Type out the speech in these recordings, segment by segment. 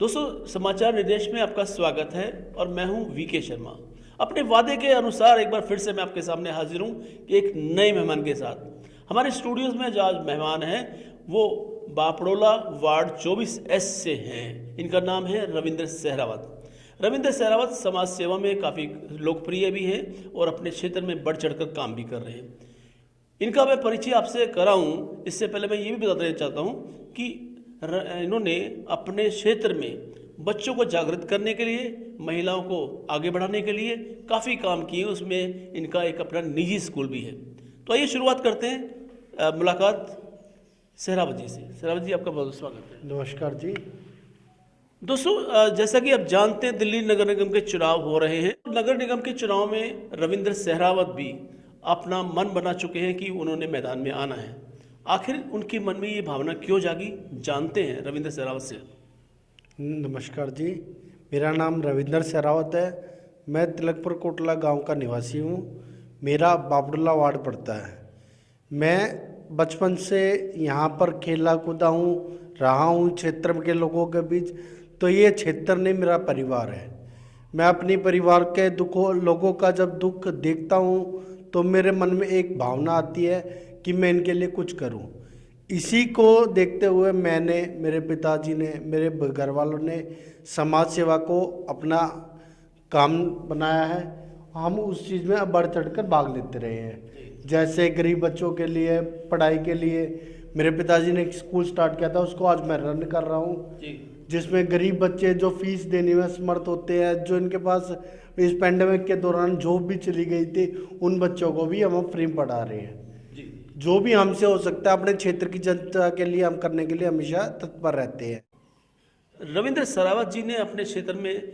दोस्तों, समाचार निर्देश में आपका स्वागत है और मैं हूं वीके शर्मा। अपने वादे के अनुसार एक बार फिर से मैं आपके सामने हाजिर हूं कि एक नए मेहमान के साथ। हमारे स्टूडियोज में जो आज मेहमान हैं वो बापड़ोला वार्ड 24S से हैं। इनका नाम है रविंद्र सहरावत। रविंद्र सहरावत समाज सेवा में काफ़ी लोकप्रिय भी हैं और अपने क्षेत्र में बढ़ चढ़कर काम भी कर रहे हैं। इनका मैं परिचय आपसे कराऊं, इससे पहले मैं ये भी बता देना चाहता हूं कि इन्होंने अपने क्षेत्र में बच्चों को जागृत करने के लिए, महिलाओं को आगे बढ़ाने के लिए काफ़ी काम किए। उसमें इनका एक अपना निजी स्कूल भी है। तो आइए शुरुआत करते हैं मुलाकात सहरावत जी से। सहरावत जी, आपका बहुत स्वागत है। नमस्कार जी। दोस्तों, जैसा कि आप जानते हैं, दिल्ली नगर निगम के चुनाव हो रहे हैं। नगर निगम के चुनाव में रविंद्र सहरावत भी अपना मन बना चुके हैं कि उन्होंने मैदान में आना है। आखिर उनके मन में ये भावना क्यों जागी, जानते हैं रविंद्र सहरावत से। नमस्कार जी, मेरा नाम रविंद्र सहरावत है। मैं तिलकपुर कोटला गांव का निवासी हूं। मेरा बापड़ोला वार्ड पड़ता है। मैं बचपन से यहां पर खेला कूदा हूं, रहा हूं क्षेत्र के लोगों के बीच। तो ये क्षेत्र नहीं, मेरा परिवार है। मैं अपनी परिवार के लोगों का जब दुख देखता हूं तो मेरे मन में एक भावना आती है कि मैं इनके लिए कुछ करूं। इसी को देखते हुए मैंने, मेरे पिताजी ने, मेरे घर वालों ने समाज सेवा को अपना काम बनाया है। हम उस चीज़ में बढ़ चढ़कर भाग लेते रहे हैं। जैसे गरीब बच्चों के लिए पढ़ाई के लिए मेरे पिताजी ने एक स्कूल स्टार्ट किया था, उसको आज मैं रन कर रहा हूँ, जिसमें गरीब बच्चे जो फीस देने में समर्थ होते हैं, जो इनके पास इस पेंडेमिक के दौरान जॉब भी चली गई थी, उन बच्चों को भी हम फ्री पढ़ा रहे हैं। जो भी हमसे हो सकता है अपने क्षेत्र की जनता के लिए हम करने के लिए हमेशा तत्पर रहते हैं। रविंद्र सहरावत जी ने अपने क्षेत्र में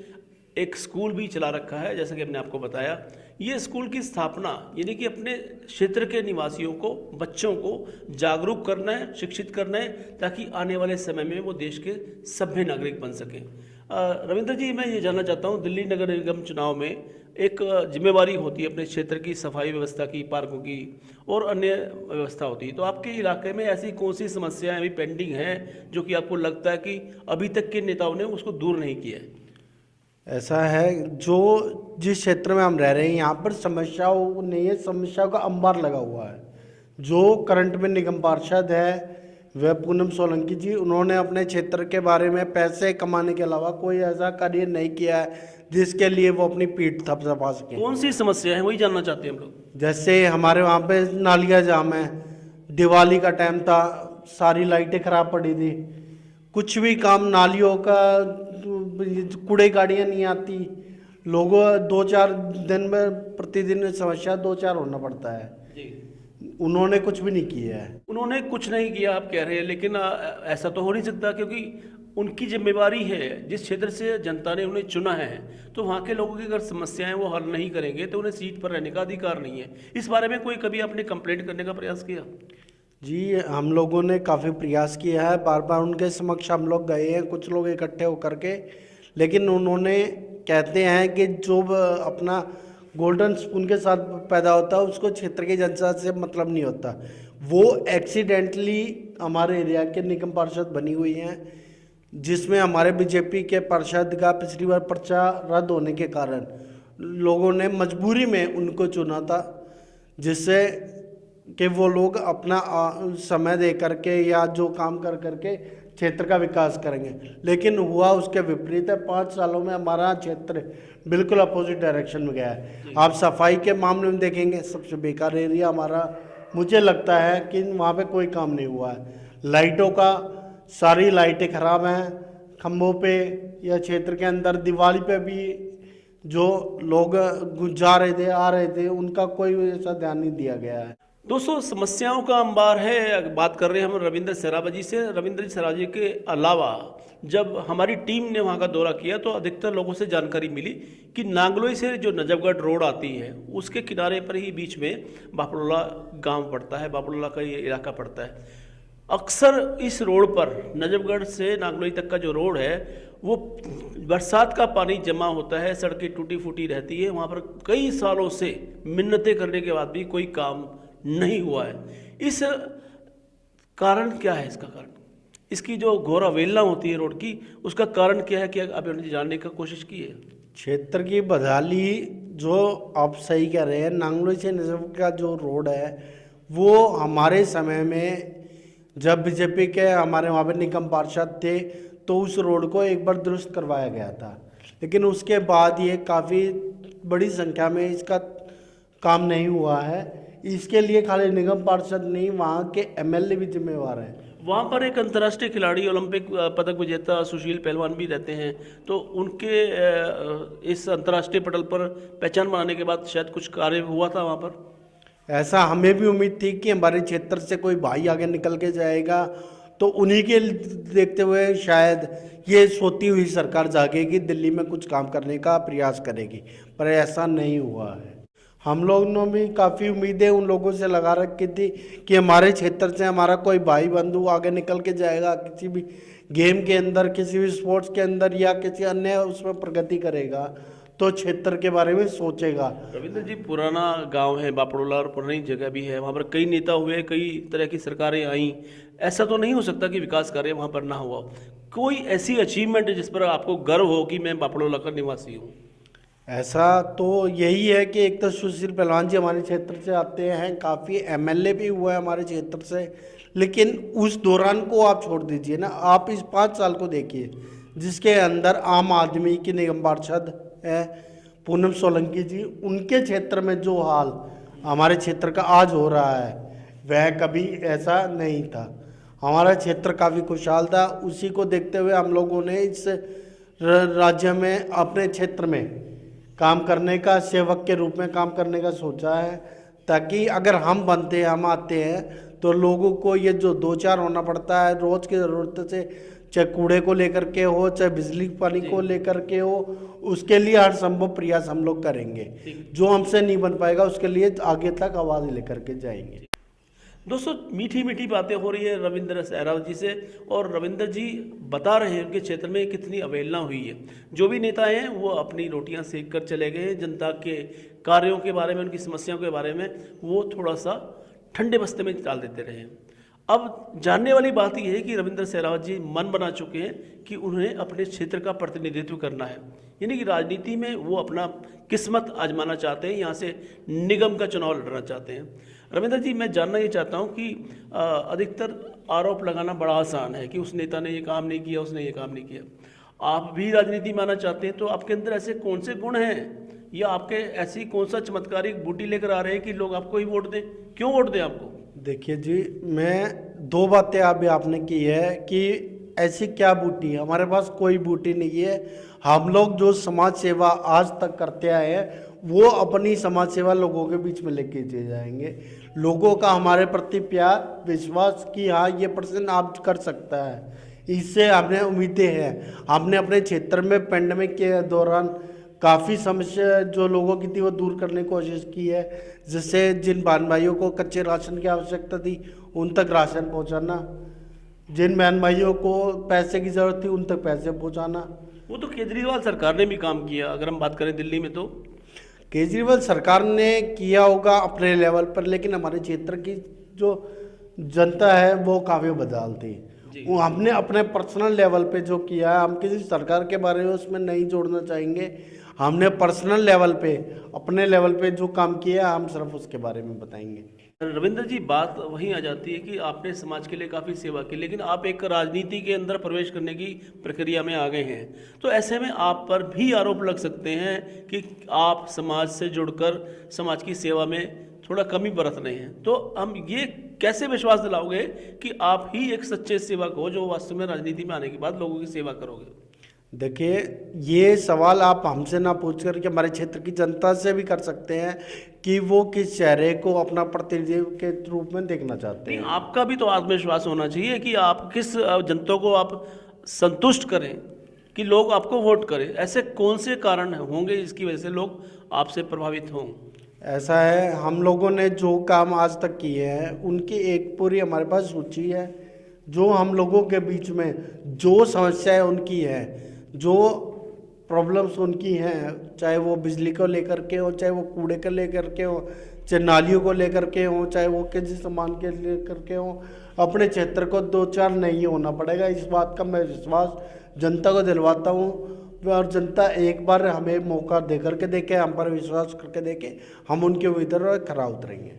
एक स्कूल भी चला रखा है, जैसा कि हमने आपको बताया। ये स्कूल की स्थापना यानी कि अपने क्षेत्र के निवासियों को, बच्चों को जागरूक करना है, शिक्षित करना है, ताकि आने वाले समय में वो देश के सभ्य नागरिक बन सकें। रविंद्र जी, मैं ये जानना चाहता हूँ, दिल्ली नगर निगम चुनाव में एक जिम्मेवारी होती है अपने क्षेत्र की सफाई व्यवस्था की, पार्कों की और अन्य व्यवस्था होती है। तो आपके इलाके में ऐसी कौन सी समस्याएं अभी पेंडिंग हैं जो कि आपको लगता है कि अभी तक के नेताओं ने उसको दूर नहीं किया है? ऐसा है, जो जिस क्षेत्र में हम रह रहे हैं यहाँ पर समस्याओं नहीं है, समस्याओं का अंबार लगा हुआ है। जो करंट में निगम पार्षद है वह पूनम सोलंकी जी, उन्होंने अपने क्षेत्र के बारे में पैसे कमाने के अलावा कोई ऐसा कार्य नहीं किया है जिसके लिए वो अपनी पीठ थपथपा सकें। कौन सी समस्या है, वही जानना चाहते हैं हम लोग। जैसे हमारे वहाँ पे नालियाँ जाम है, दिवाली का टाइम था, सारी लाइटें खराब पड़ी थी, कुछ भी काम नालियों का, कूड़े गाड़ियाँ नहीं आती, लोगों 2-4 दिन में प्रतिदिन समस्या 2-4 होना पड़ता है। उन्होंने कुछ भी नहीं किया है। उन्होंने कुछ नहीं किया आप कह रहे हैं, लेकिन ऐसा तो हो नहीं सकता, क्योंकि उनकी जिम्मेवारी है। जिस क्षेत्र से जनता ने उन्हें चुना है, तो वहाँ के लोगों की अगर समस्याएं वो हल नहीं करेंगे तो उन्हें सीट पर रहने का अधिकार नहीं है। इस बारे में कोई कभी आपने कंप्लेंट करने का प्रयास किया? जी, हम लोगों ने काफ़ी प्रयास किया है, बार बार उनके समक्ष हम लोग गए हैं, कुछ लोग इकट्ठे होकर के, लेकिन उन्होंने कहते हैं कि जो अपना गोल्डन स्पून के साथ पैदा होता है उसको क्षेत्र की जनता से मतलब नहीं होता। वो एक्सीडेंटली हमारे एरिया के निगम पार्षद बनी हुई हैं, जिसमें हमारे बीजेपी के पार्षद का पिछली बार पर्चा रद्द होने के कारण लोगों ने मजबूरी में उनको चुना था, जिससे कि वो लोग अपना समय दे करके या जो काम कर करके क्षेत्र का विकास करेंगे। लेकिन हुआ उसके विपरीत है। 5 सालों में हमारा क्षेत्र बिल्कुल अपोजिट डायरेक्शन में गया है। आप सफाई के मामले में देखेंगे, सबसे बेकार एरिया हमारा, मुझे लगता है कि वहाँ पे कोई काम नहीं हुआ है। लाइटों का, सारी लाइटें खराब हैं खंभों पे या क्षेत्र के अंदर। दिवाली पे भी जो लोग जा रहे थे, आ रहे थे, उनका कोई ऐसा ध्यान नहीं दिया गया है। दोस्तों, समस्याओं का अंबार है। बात कर रहे हैं हम रविंद्र सहरावत जी से। रविंद्र सहरावत जी के अलावा जब हमारी टीम ने वहाँ का दौरा किया तो अधिकतर लोगों से जानकारी मिली कि नांगलोई से जो नजफगढ़ रोड आती है उसके किनारे पर ही बीच में बापड़ोला गांव पड़ता है, बापड़ोला का ये इलाका पड़ता है। अक्सर इस रोड पर, नजफगढ़ से नांगलोई तक का जो रोड है, वो बरसात का पानी जमा होता है, सड़कें टूटी फूटी रहती है। वहाँ पर कई सालों से मिन्नतें करने के बाद भी कोई काम नहीं हुआ है। इस कारण क्या है? इसका कारण इसकी जो घोर अवहेलना होती है रोड की, उसका कारण क्या है, क्या आपने जानने का कोशिश की है? क्षेत्र की बदहाली, जो आप सही कह रहे हैं, नांगलोई से नजफ का जो रोड है वो हमारे समय में जब बीजेपी के हमारे वहाँ पे निगम पार्षद थे तो उस रोड को एक बार दुरुस्त करवाया गया था, लेकिन उसके बाद ये काफ़ी बड़ी संख्या में इसका काम नहीं हुआ है। इसके लिए खाली निगम पार्षद नहीं, वहाँ के एमएलए भी जिम्मेवार हैं। वहाँ पर एक अंतर्राष्ट्रीय खिलाड़ी, ओलंपिक पदक विजेता सुशील पहलवान भी रहते हैं, तो उनके इस अंतर्राष्ट्रीय पटल पर पहचान बनाने के बाद शायद कुछ कार्य हुआ था वहाँ पर। ऐसा हमें भी उम्मीद थी कि हमारे क्षेत्र से कोई भाई आगे निकल के जाएगा, तो उन्हीं के देखते हुए शायद ये सोती हुई सरकार जागेगी, दिल्ली में कुछ काम करने का प्रयास करेगी, पर ऐसा नहीं हुआ है। हम लोगों ने भी काफ़ी उम्मीदें उन लोगों से लगा रखी थी कि हमारे क्षेत्र से हमारा कोई भाई बंधु आगे निकल के जाएगा, किसी भी गेम के अंदर, किसी भी स्पोर्ट्स के अंदर या किसी अन्य उसमें प्रगति करेगा, तो क्षेत्र के बारे में सोचेगा। रविंद्र जी, पुराना गांव है बापड़ोला और पुरानी जगह भी है, वहाँ पर कई नेता हुए, कई तरह की सरकारें आईं, ऐसा तो नहीं हो सकता कि विकास कार्य वहाँ पर ना हुआ। कोई ऐसी अचीवमेंट जिस पर आपको गर्व हो कि मैं बापड़ोला का निवासी हूँ? ऐसा तो यही है कि एक तो सुशील पहलवान जी हमारे क्षेत्र से आते हैं, काफ़ी एमएलए भी हुआ है हमारे क्षेत्र से, लेकिन उस दौरान को आप छोड़ दीजिए ना, आप इस 5 साल को देखिए जिसके अंदर आम आदमी की निगम पार्षद है पूनम सोलंकी जी, उनके क्षेत्र में जो हाल हमारे क्षेत्र का आज हो रहा है वह कभी ऐसा नहीं था। हमारा क्षेत्र काफ़ी खुशहाल था, उसी को देखते हुए हम लोगों ने इस राज्य में अपने क्षेत्र में काम करने का, सेवक के रूप में काम करने का सोचा है, ताकि अगर हम बनते हैं, हम आते हैं तो लोगों को ये जो 2-4 होना पड़ता है रोज़ की ज़रूरत से, चाहे कूड़े को लेकर के हो, चाहे बिजली पानी को लेकर के हो, उसके लिए हर संभव प्रयास हम लोग करेंगे। जो हमसे नहीं बन पाएगा उसके लिए आगे तक आवाज़ लेकर के जाएंगे। दोस्तों, मीठी मीठी बातें हो रही है रविंद्र सहरावत जी से, और रविंद्र जी बता रहे हैं उनके क्षेत्र में कितनी अवहेलना हुई है। जो भी नेता हैं वो अपनी रोटियां सेक कर चले गए हैं, जनता के कार्यों के बारे में, उनकी समस्याओं के बारे में वो थोड़ा सा ठंडे बस्ते में डाल देते रहे हैं। अब जानने वाली बात यह है कि रविंद्र सहरावत जी मन बना चुके हैं कि उन्हें अपने क्षेत्र का प्रतिनिधित्व करना है, यानी कि राजनीति में वो अपना किस्मत आजमाना चाहते हैं, यहाँ से निगम का चुनाव लड़ना चाहते हैं। रविंद्र जी, मैं जानना ये चाहता हूँ कि अधिकतर आरोप लगाना बड़ा आसान है कि उस नेता ने ये काम नहीं किया, उसने ये काम नहीं किया। आप भी राजनीति में आना चाहते हैं, तो आपके अंदर ऐसे कौन से गुण हैं, या आपके ऐसी कौन सा चमत्कारिक बूटी लेकर आ रहे हैं कि लोग आपको ही वोट दें? क्यों वोट दें आपको? देखिए जी, मैं 2 बातें अभी आपने की है कि ऐसी क्या बूटी है। हमारे पास कोई बूटी नहीं है। हम लोग जो समाज सेवा आज तक करते आए हैं वो अपनी समाज सेवा लोगों के बीच में लेके चले जाएंगे। लोगों का हमारे प्रति प्यार, विश्वास कि हाँ ये पर्सन आप कर सकता है, इससे हमें उम्मीदें हैं। हमने अपने क्षेत्र में पेंडेमिक के दौरान काफ़ी समस्या जो लोगों की थी वो दूर करने की कोशिश की है, जिससे जिन बहन भाइयों को कच्चे राशन की आवश्यकता थी उन तक राशन पहुंचाना, जिन बहन भाइयों को पैसे की ज़रूरत थी उन तक पैसे पहुंचाना। वो तो केजरीवाल सरकार ने भी काम किया, अगर हम बात करें दिल्ली में, तो केजरीवाल सरकार ने किया होगा अपने लेवल पर, लेकिन हमारे क्षेत्र की जो जनता है वो काफ़ी बदहाल थी। वो हमने अपने पर्सनल लेवल पे जो किया है, हम किसी सरकार के बारे में उसमें नहीं जोड़ना चाहेंगे। हमने पर्सनल लेवल पे, अपने लेवल पे जो काम किया हम सिर्फ उसके बारे में बताएंगे। रविंद्र जी, बात वहीं आ जाती है कि आपने समाज के लिए काफ़ी सेवा की, लेकिन आप एक राजनीति के अंदर प्रवेश करने की प्रक्रिया में आ गए हैं, तो ऐसे में आप पर भी आरोप लग सकते हैं कि आप समाज से जुड़कर समाज की सेवा में थोड़ा कमी बरत रहे हैं। तो हम ये कैसे विश्वास दिलाओगे कि आप ही एक सच्चे सेवक हो जो वास्तव में राजनीति में आने के बाद लोगों की सेवा करोगे? देखिए, ये सवाल आप हमसे ना पूछ कर के हमारे क्षेत्र की जनता से भी कर सकते हैं कि वो किस चेहरे को अपना प्रतिनिधि के रूप में देखना चाहते हैं। आपका भी तो आत्मविश्वास होना चाहिए कि आप किस जनता को आप संतुष्ट करें कि लोग आपको वोट करें। ऐसे कौन से कारण होंगे जिसकी वजह से लोग आपसे प्रभावित हों? ऐसा है, हम लोगों ने जो काम आज तक किए हैं उनकी एक पूरी हमारे पास सूची है। जो हम लोगों के बीच में जो समस्याएं उनकी है, जो प्रॉब्लम्स उनकी हैं, चाहे वो बिजली को लेकर के हो, चाहे वो कूड़े को लेकर के हो, चाहे नालियों को लेकर के हों, चाहे वो किसी सामान के लेकर के हों, अपने क्षेत्र को 2-4 नहीं होना पड़ेगा। इस बात का मैं विश्वास जनता को दिलवाता हूँ, और जनता एक बार हमें मौका दे करके देखे, हम पर विश्वास करके देखे, हम उनके ऊपर खरा उतरेंगे।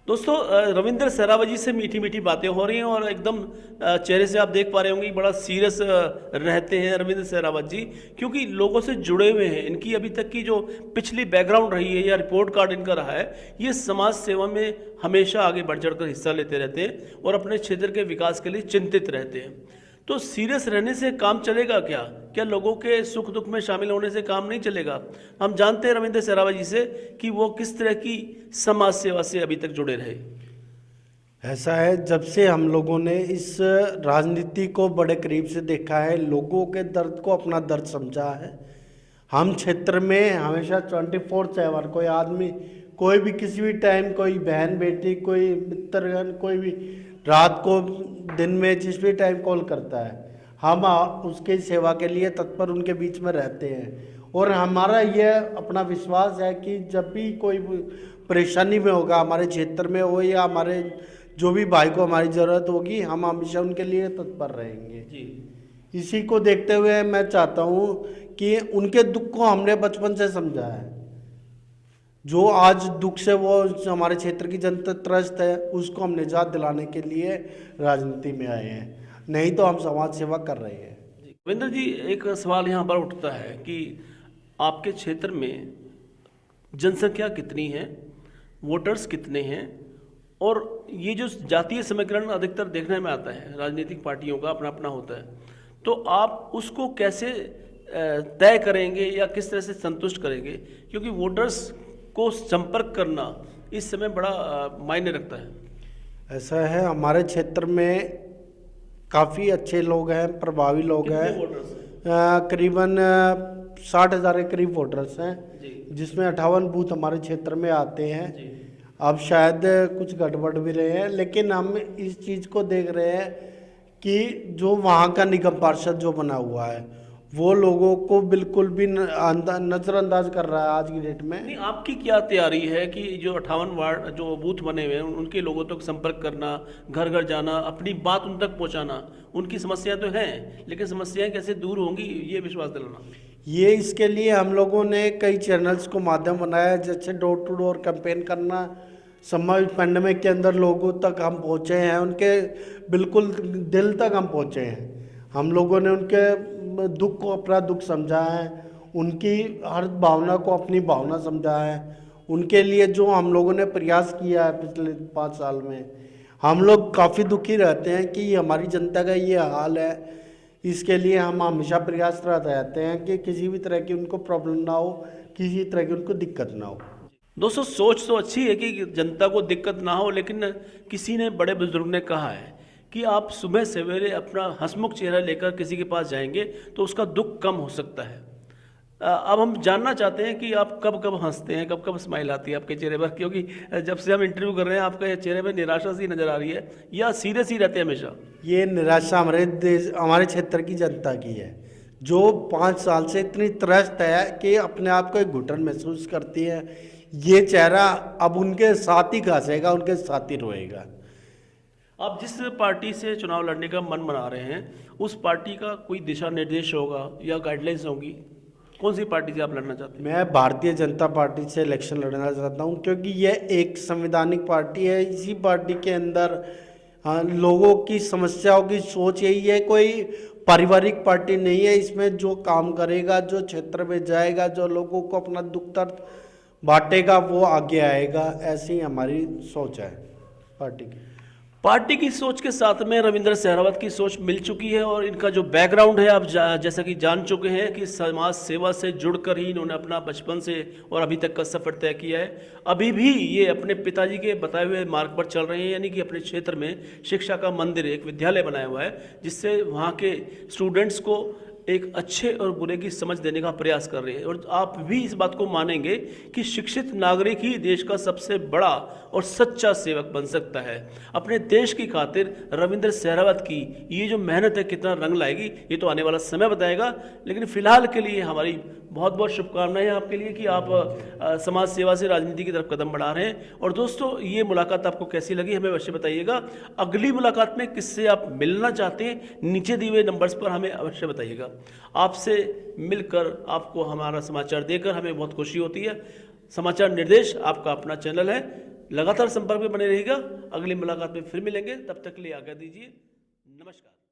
दोस्तों, रविंद्र सहरावत जी से मीठी मीठी बातें हो रही हैं और एकदम चेहरे से आप देख पा रहे होंगे बड़ा सीरियस रहते हैं रविंद्र सहरावत जी, क्योंकि लोगों से जुड़े हुए हैं। इनकी अभी तक की जो पिछली बैकग्राउंड रही है या रिपोर्ट कार्ड इनका रहा है, ये समाज सेवा में हमेशा आगे बढ़ चढ़ कर हिस्सा लेते रहते हैं और अपने क्षेत्र के विकास के लिए चिंतित रहते हैं। तो सीरियस रहने से काम चलेगा क्या? क्या लोगों के सुख दुख में शामिल होने से काम नहीं चलेगा? हम जानते हैं रविंद्र सहरावत जी से कि वो किस तरह की समाज सेवा से अभी तक जुड़े रहे। ऐसा है, जब से हम लोगों ने इस राजनीति को बड़े करीब से देखा है, लोगों के दर्द को अपना दर्द समझा है, हम क्षेत्र में हमेशा 24/7 कोई आदमी, कोई भी किसी भी टाइम, कोई बहन बेटी, कोई मित्रगण, कोई भी रात को दिन में जिस भी टाइम कॉल करता है, हम उसकी सेवा के लिए तत्पर उनके बीच में रहते हैं। और हमारा यह अपना विश्वास है कि जब भी कोई परेशानी में होगा, हमारे क्षेत्र में हो या हमारे जो भी भाई को हमारी ज़रूरत होगी, हम हमेशा उनके लिए तत्पर रहेंगे जी। इसी को देखते हुए मैं चाहता हूँ कि उनके दुख को हमने बचपन से समझा है। जो आज दुख से वो हमारे क्षेत्र की जनता त्रस्त है, उसको हम निजात दिलाने के लिए राजनीति में आए हैं, नहीं तो हम समाज सेवा कर रहे हैं। रविंद्र जी, एक सवाल यहाँ पर उठता है कि आपके क्षेत्र में जनसंख्या कितनी है, वोटर्स कितने हैं, और ये जो जातीय समीकरण अधिकतर देखने में आता है, राजनीतिक पार्टियों का अपना अपना होता है, तो आप उसको कैसे तय करेंगे या किस तरह से संतुष्ट करेंगे? क्योंकि वोटर्स को संपर्क करना इस समय बड़ा मायने रखता है। ऐसा है, हमारे क्षेत्र में काफ़ी अच्छे लोग हैं, प्रभावी लोग हैं। करीबन 60,000 के करीब वोटर्स हैं, जिसमें 58 बूथ हमारे क्षेत्र में आते हैं। अब शायद कुछ गड़बड़ भी रहे हैं, लेकिन हम इस चीज़ को देख रहे हैं कि जो वहाँ का निगम पार्षद जो बना हुआ है, वो लोगों को बिल्कुल भी नज़रअंदाज कर रहा है आज की डेट में। नहीं, आपकी क्या तैयारी है कि जो 58 वार्ड जो बूथ बने हुए हैं उनके लोगों तक संपर्क करना, घर घर जाना, अपनी बात उन तक पहुंचाना? उनकी समस्याएं तो हैं, लेकिन समस्याएं कैसे दूर होंगी, ये विश्वास दिलाना। ये इसके लिए हम लोगों ने कई चैनल्स को माध्यम बनाया, जैसे डोर टू डोर कैंपेन करना, समाज पेंडेमिक के अंदर लोगों तक हम पहुँचे हैं, उनके बिल्कुल दिल तक हम पहुँचे हैं। हम लोगों ने उनके दुख को अपना दुख समझा है, उनकी हर भावना को अपनी भावना समझा है। उनके लिए जो हम लोगों ने प्रयास किया है पिछले 5 साल में, हम लोग काफ़ी दुखी रहते हैं कि हमारी जनता का ये हाल है। इसके लिए हम हमेशा प्रयासरत रहते हैं कि किसी भी तरह की उनको प्रॉब्लम ना हो, किसी तरह की उनको दिक्कत ना हो। दोस्तों, सोच तो अच्छी है कि जनता को दिक्कत ना हो, लेकिन किसी ने, बड़े बुजुर्ग ने कहा है कि आप सुबह सवेरे अपना हंसमुख चेहरा लेकर किसी के पास जाएंगे तो उसका दुख कम हो सकता है। अब हम जानना चाहते हैं कि आप कब कब हंसते हैं, कब कब स्माइल आती है आपके चेहरे पर, क्योंकि जब से हम इंटरव्यू कर रहे हैं आपके चेहरे पर निराशा सी नज़र आ रही है, या सीरियस ही रहते हैं हमेशा? ये निराशा हमारे क्षेत्र की जनता की है, जो 5 साल से इतनी त्रस्त है कि अपने आप को एक घुटन महसूस करती है। ये चेहरा अब उनके साथ ही घासेगा, उनके साथ ही रोएगा। आप जिस पार्टी से चुनाव लड़ने का मन बना रहे हैं, उस पार्टी का कोई दिशा निर्देश होगा या गाइडलाइंस होंगी? कौन सी पार्टी से आप लड़ना चाहते हैं? मैं भारतीय जनता पार्टी से इलेक्शन लड़ना चाहता हूं, क्योंकि यह एक संवैधानिक पार्टी है। इसी पार्टी के अंदर लोगों की समस्याओं की सोच यही है, कोई पारिवारिक पार्टी नहीं है। इसमें जो काम करेगा, जो क्षेत्र में जाएगा, जो लोगों को अपना दुख दर्द बांटेगा, वो आगे आएगा। ऐसी हमारी सोच है पार्टी की। पार्टी की सोच के साथ में रविंद्र सहरावत की सोच मिल चुकी है, और इनका जो बैकग्राउंड है आप जैसा कि जान चुके हैं कि समाज सेवा से जुड़कर ही इन्होंने अपना बचपन से और अभी तक का सफ़र तय किया है। अभी भी ये अपने पिताजी के बताए हुए मार्ग पर चल रहे हैं, यानी कि अपने क्षेत्र में शिक्षा का मंदिर, एक विद्यालय बनाया हुआ है, जिससे वहाँ के स्टूडेंट्स को एक अच्छे और बुरे की समझ देने का प्रयास कर रहे हैं। और आप भी इस बात को मानेंगे कि शिक्षित नागरिक ही देश का सबसे बड़ा और सच्चा सेवक बन सकता है। अपने देश की खातिर रविंद्र सहरावत की ये जो मेहनत है कितना रंग लाएगी, ये तो आने वाला समय बताएगा। लेकिन फिलहाल के लिए हमारी बहुत बहुत शुभकामनाएं आपके लिए कि आप समाज सेवा से राजनीति की तरफ कदम बढ़ा रहे हैं। और दोस्तों, ये मुलाकात आपको कैसी लगी हमें अवश्य बताइएगा। अगली मुलाकात में किससे आप मिलना चाहते हैं नीचे दिए हुए नंबर्स पर हमें अवश्य बताइएगा। आपसे मिलकर, आपको हमारा समाचार देकर हमें बहुत खुशी होती है। समाचार निर्देश आपका अपना चैनल है, लगातार संपर्क में बने रहिएगा। अगली मुलाकात में फिर मिलेंगे, तब तक के लिए आज्ञा दीजिए। नमस्कार।